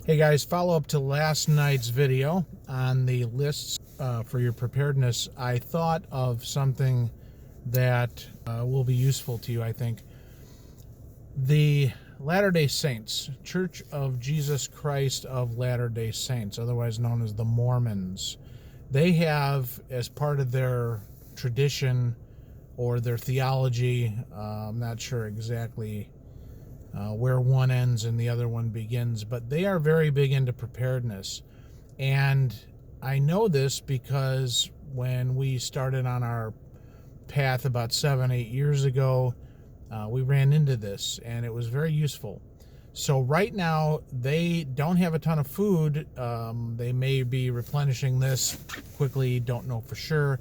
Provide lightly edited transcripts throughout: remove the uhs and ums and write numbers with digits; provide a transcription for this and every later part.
Hey guys, follow up to last night's video on the lists for your preparedness. I thought of something that will be useful to you, I think. The Latter-day Saints, Church of Jesus Christ of Latter-day Saints, otherwise known as the Mormons, they have, as part of their tradition or their theology, I'm not sure exactly where one ends and the other one begins, but they are very big into preparedness. And I know this because when we started on our path about 7-8 years ago, we ran into this and it was very useful. So right now they don't have a ton of food. They may be replenishing this quickly, don't know for sure.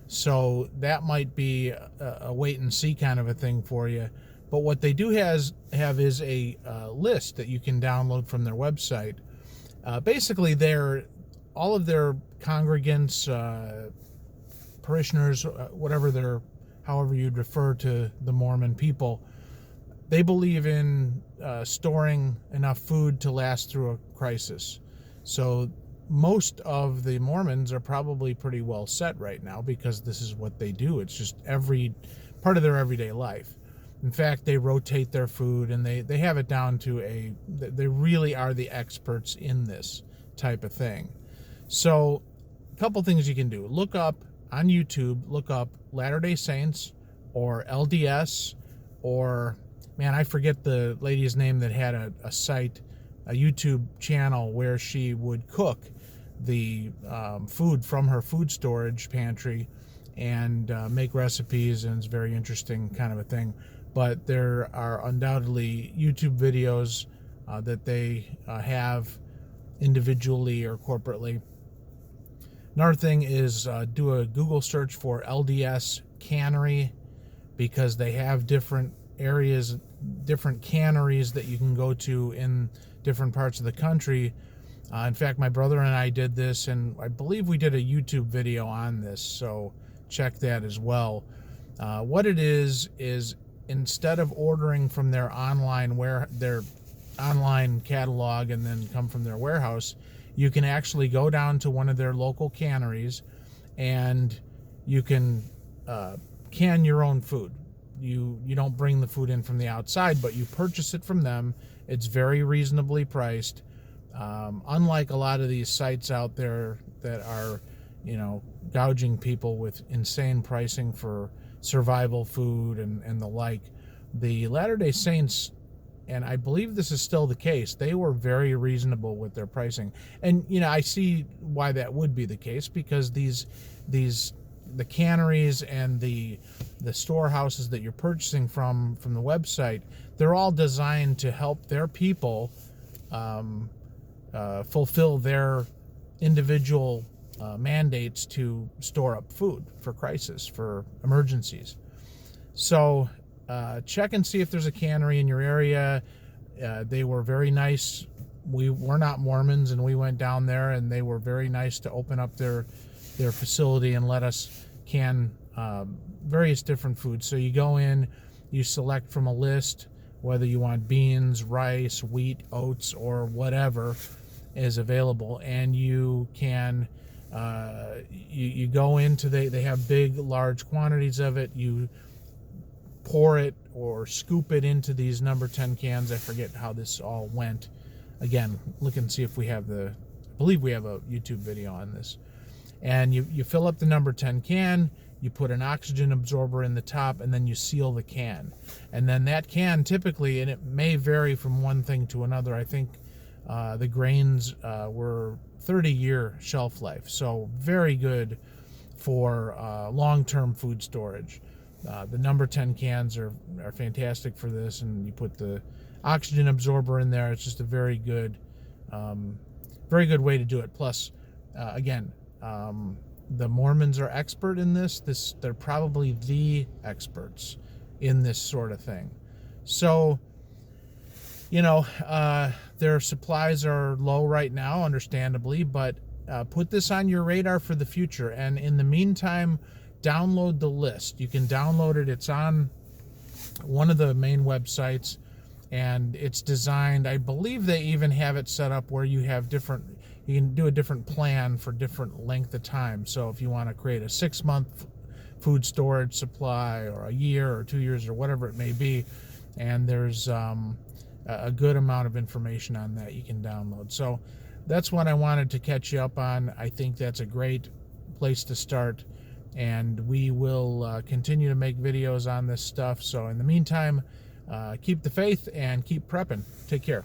So that might be a wait and see kind of a thing for you. But what they do have is a list that you can download from their website. Basically, all of their congregants, parishioners, however you'd refer to the Mormon people, they believe in storing enough food to last through a crisis. So most of the Mormons are probably pretty well set right now because this is what they do. It's just every part of their everyday life. In fact, they rotate their food and they have it down to they really are the experts in this type of thing. So a couple things you can do. Look up on YouTube, look up Latter-day Saints or LDS, or, man, I forget the lady's name that had a site, a YouTube channel where she would cook the food from her food storage pantry and make recipes, and it's very interesting kind of a thing. But there are undoubtedly YouTube videos that they have individually or corporately. Another thing is do a Google search for LDS cannery, because they have different areas, different canneries that you can go to in different parts of the country. In fact, my brother and I did this, and I believe we did a YouTube video on this, so check that as well. What it is instead of ordering from their online catalog and then come from their warehouse, you can actually go down to one of their local canneries and you can can your own food. You don't bring the food in from the outside, but you purchase it from them. It's very reasonably priced. Unlike a lot of these sites out there that are, gouging people with insane pricing for survival food and the like, the Latter-day Saints, and I believe this is still the case, they were very reasonable with their pricing. And I see why that would be the case, because the canneries and the storehouses that you're purchasing from the website, they're all designed to help their people fulfill their individual mandates to store up food for crisis, for emergencies. So check and see if there's a cannery in your area. They were very nice. We're not Mormons, and we went down there, and they were very nice to open up their facility and let us can various different foods. So you go in, you select from a list whether you want beans, rice, wheat, oats, or whatever is available, and you can you go into they have big large quantities of it. You pour it or scoop it into these number 10 cans. I forget how this all went. Again, look and see if we have I believe we have a YouTube video on this. And you fill up the number 10 can, you put an oxygen absorber in the top, and then you seal the can. And then that can typically, and it may vary from one thing to another, I think the grains were 30-year shelf life, so very good for long-term food storage. The number 10 cans are fantastic for this, and you put the oxygen absorber in there. It's just a very good way to do it. Plus, again, the Mormons are expert in this. They're probably the experts in this sort of thing. So, their supplies are low right now, understandably, but put this on your radar for the future. And in the meantime, download the list. You can download it. It's on one of the main websites. and it's designed, I believe they even have it set up where you can do a different plan for different length of time. So if you want to create a 6-month food storage supply, or a year or 2 years or whatever it may be, and there's a good amount of information on that you can download. So that's what I wanted to catch you up on. I think that's a great place to start, and we will continue to make videos on this stuff. So in the meantime, keep the faith and keep prepping. Take care.